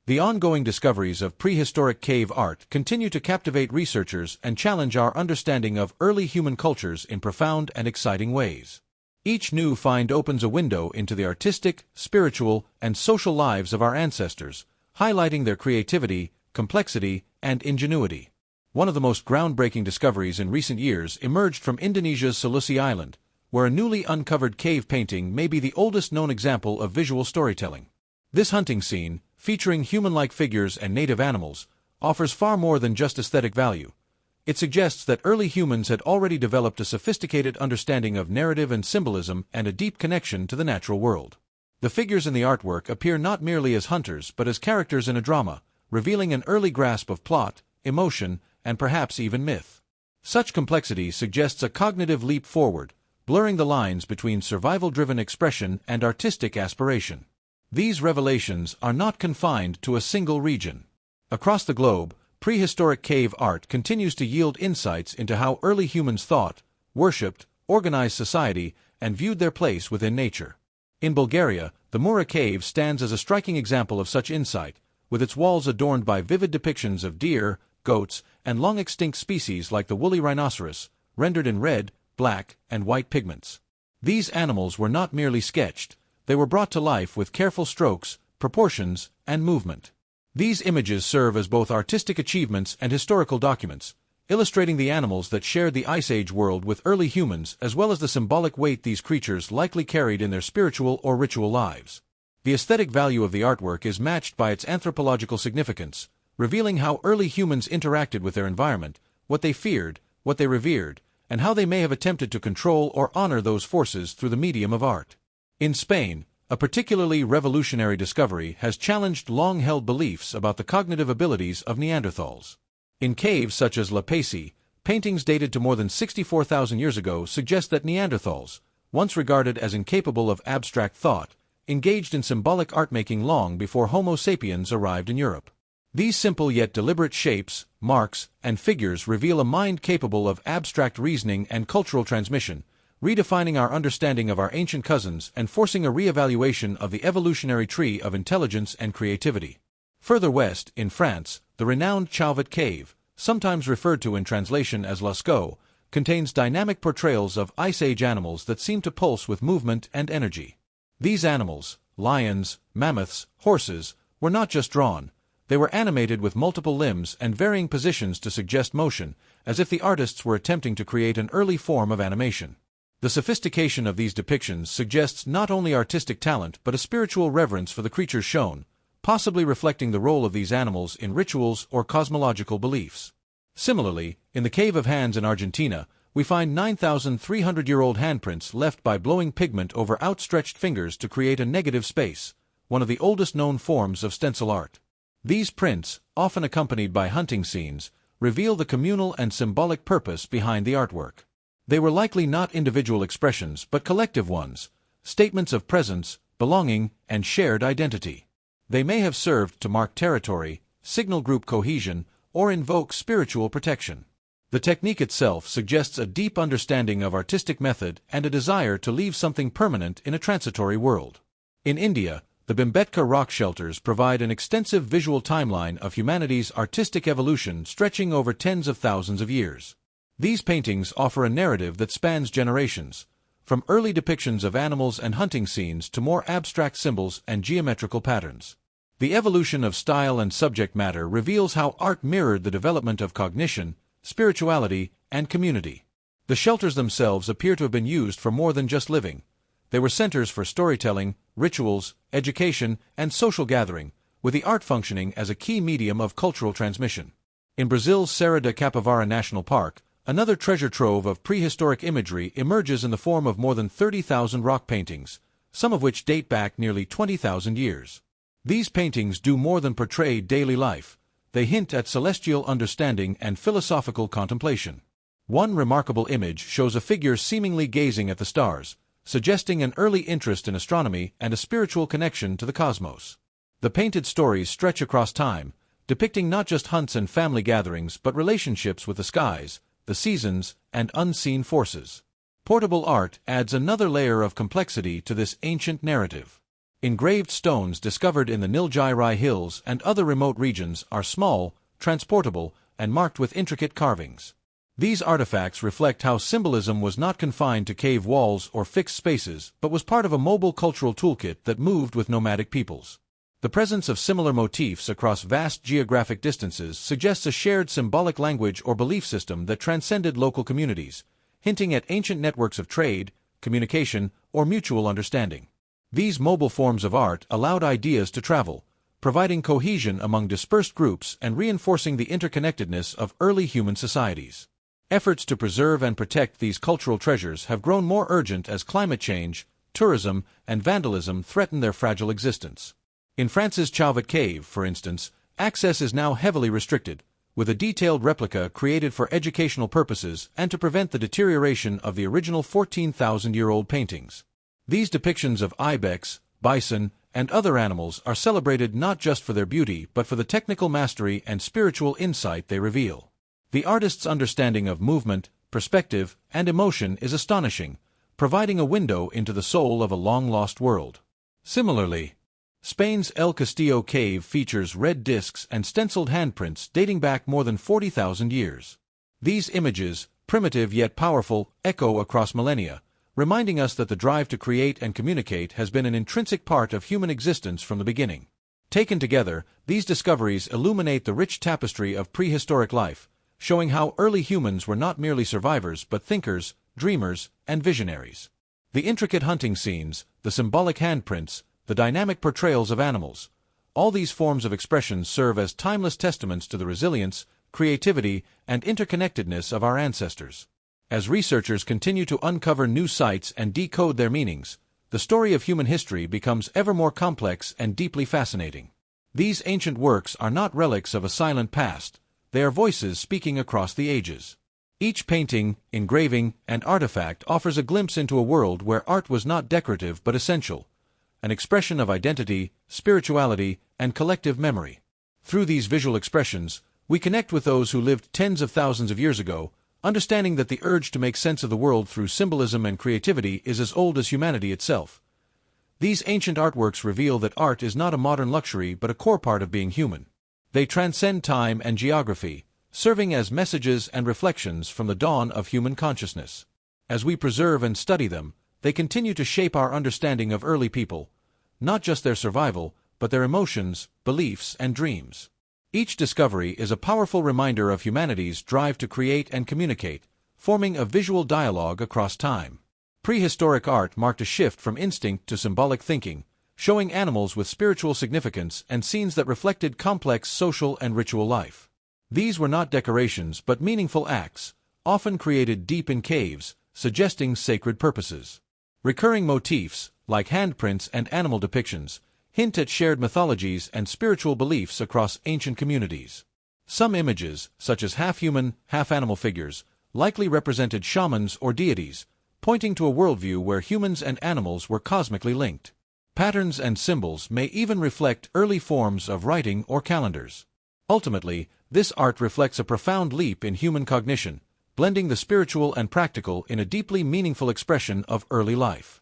The ongoing discoveries of prehistoric cave art continue to captivate researchers and challenge our understanding of early human cultures in profound and exciting ways. Each new find opens a window into the artistic, spiritual, and social lives of our ancestors, highlighting their creativity, complexity, and ingenuity. One of the most groundbreaking discoveries in recent years emerged from Indonesia's Selusi Island, where a newly uncovered cave painting may be the oldest known example of visual storytelling. This hunting scene, featuring human-like figures and native animals, offers far more than just aesthetic value. It suggests that early humans had already developed a sophisticated understanding of narrative and symbolism and a deep connection to the natural world. The figures in the artwork appear not merely as hunters but as characters in a drama, revealing an early grasp of plot, emotion, and perhaps even myth. Such complexity suggests a cognitive leap forward, blurring the lines between survival-driven expression and artistic aspiration. These revelations are not confined to a single region. Across the globe, prehistoric cave art continues to yield insights into how early humans thought, worshipped, organized society, and viewed their place within nature. In Bulgaria, the Mura Cave stands as a striking example of such insight, with its walls adorned by vivid depictions of deer, goats, and long-extinct species like the woolly rhinoceros, rendered in red, black, and white pigments. These animals were not merely sketched, they were brought to life with careful strokes, proportions, and movement. These images serve as both artistic achievements and historical documents, illustrating the animals that shared the Ice Age world with early humans as well as the symbolic weight these creatures likely carried in their spiritual or ritual lives. The aesthetic value of the artwork is matched by its anthropological significance, revealing how early humans interacted with their environment, what they feared, what they revered, and how they may have attempted to control or honor those forces through the medium of art. In Spain, a particularly revolutionary discovery has challenged long-held beliefs about the cognitive abilities of Neanderthals. In caves such as La Pasi, paintings dated to more than 64,000 years ago suggest that Neanderthals, once regarded as incapable of abstract thought, engaged in symbolic art-making long before Homo sapiens arrived in Europe. These simple yet deliberate shapes, marks, and figures reveal a mind capable of abstract reasoning and cultural transmission, redefining our understanding of our ancient cousins and forcing a re-evaluation of the evolutionary tree of intelligence and creativity. Further west, in France, the renowned Chauvet Cave, sometimes referred to in translation as Lascaux, contains dynamic portrayals of Ice Age animals that seem to pulse with movement and energy. These animals, lions, mammoths, horses, were not just drawn, they were animated with multiple limbs and varying positions to suggest motion, as if the artists were attempting to create an early form of animation. The sophistication of these depictions suggests not only artistic talent but a spiritual reverence for the creatures shown, possibly reflecting the role of these animals in rituals or cosmological beliefs. Similarly, in the Cave of Hands in Argentina, we find 9,300-year-old handprints left by blowing pigment over outstretched fingers to create a negative space, one of the oldest known forms of stencil art. These prints, often accompanied by hunting scenes, reveal the communal and symbolic purpose behind the artwork. They were likely not individual expressions but collective ones, statements of presence, belonging, and shared identity. They may have served to mark territory, signal group cohesion, or invoke spiritual protection. The technique itself suggests a deep understanding of artistic method and a desire to leave something permanent in a transitory world. In India, the Bhimbetka rock shelters provide an extensive visual timeline of humanity's artistic evolution stretching over tens of thousands of years. These paintings offer a narrative that spans generations, from early depictions of animals and hunting scenes to more abstract symbols and geometrical patterns. The evolution of style and subject matter reveals how art mirrored the development of cognition, spirituality, and community. The shelters themselves appear to have been used for more than just living. They were centers for storytelling, rituals, education, and social gathering, with the art functioning as a key medium of cultural transmission. In Brazil's Serra da Capivara National Park, another treasure trove of prehistoric imagery emerges in the form of more than 30,000 rock paintings, some of which date back nearly 20,000 years. These paintings do more than portray daily life. They hint at celestial understanding and philosophical contemplation. One remarkable image shows a figure seemingly gazing at the stars, suggesting an early interest in astronomy and a spiritual connection to the cosmos. The painted stories stretch across time, depicting not just hunts and family gatherings but relationships with the skies, the seasons, and unseen forces. Portable art adds another layer of complexity to this ancient narrative. Engraved stones discovered in the Nilgiri Hills and other remote regions are small, transportable, and marked with intricate carvings. These artifacts reflect how symbolism was not confined to cave walls or fixed spaces, but was part of a mobile cultural toolkit that moved with nomadic peoples. The presence of similar motifs across vast geographic distances suggests a shared symbolic language or belief system that transcended local communities, hinting at ancient networks of trade, communication, or mutual understanding. These mobile forms of art allowed ideas to travel, providing cohesion among dispersed groups and reinforcing the interconnectedness of early human societies. Efforts to preserve and protect these cultural treasures have grown more urgent as climate change, tourism, and vandalism threaten their fragile existence. In France's Chauvet Cave, for instance, access is now heavily restricted, with a detailed replica created for educational purposes and to prevent the deterioration of the original 14,000-year-old paintings. These depictions of ibex, bison, and other animals are celebrated not just for their beauty but for the technical mastery and spiritual insight they reveal. The artist's understanding of movement, perspective, and emotion is astonishing, providing a window into the soul of a long-lost world. Similarly, Spain's El Castillo Cave features red discs and stenciled handprints dating back more than 40,000 years. These images, primitive yet powerful, echo across millennia, reminding us that the drive to create and communicate has been an intrinsic part of human existence from the beginning. Taken together, these discoveries illuminate the rich tapestry of prehistoric life, showing how early humans were not merely survivors but thinkers, dreamers, and visionaries. The intricate hunting scenes, the symbolic handprints, the dynamic portrayals of animals, all these forms of expression serve as timeless testaments to the resilience, creativity, and interconnectedness of our ancestors. As researchers continue to uncover new sites and decode their meanings, the story of human history becomes ever more complex and deeply fascinating. These ancient works are not relics of a silent past. They are voices speaking across the ages. Each painting, engraving, and artifact offers a glimpse into a world where art was not decorative but essential, an expression of identity, spirituality, and collective memory. Through these visual expressions, we connect with those who lived tens of thousands of years ago, understanding that the urge to make sense of the world through symbolism and creativity is as old as humanity itself. These ancient artworks reveal that art is not a modern luxury but a core part of being human. They transcend time and geography, serving as messages and reflections from the dawn of human consciousness. As we preserve and study them, they continue to shape our understanding of early people, not just their survival, but their emotions, beliefs, and dreams. Each discovery is a powerful reminder of humanity's drive to create and communicate, forming a visual dialogue across time. Prehistoric art marked a shift from instinct to symbolic thinking, showing animals with spiritual significance and scenes that reflected complex social and ritual life. These were not decorations but meaningful acts, often created deep in caves, suggesting sacred purposes. Recurring motifs, like handprints and animal depictions, hint at shared mythologies and spiritual beliefs across ancient communities. Some images, such as half-human, half-animal figures, likely represented shamans or deities, pointing to a worldview where humans and animals were cosmically linked. Patterns and symbols may even reflect early forms of writing or calendars. Ultimately, this art reflects a profound leap in human cognition, blending the spiritual and practical in a deeply meaningful expression of early life.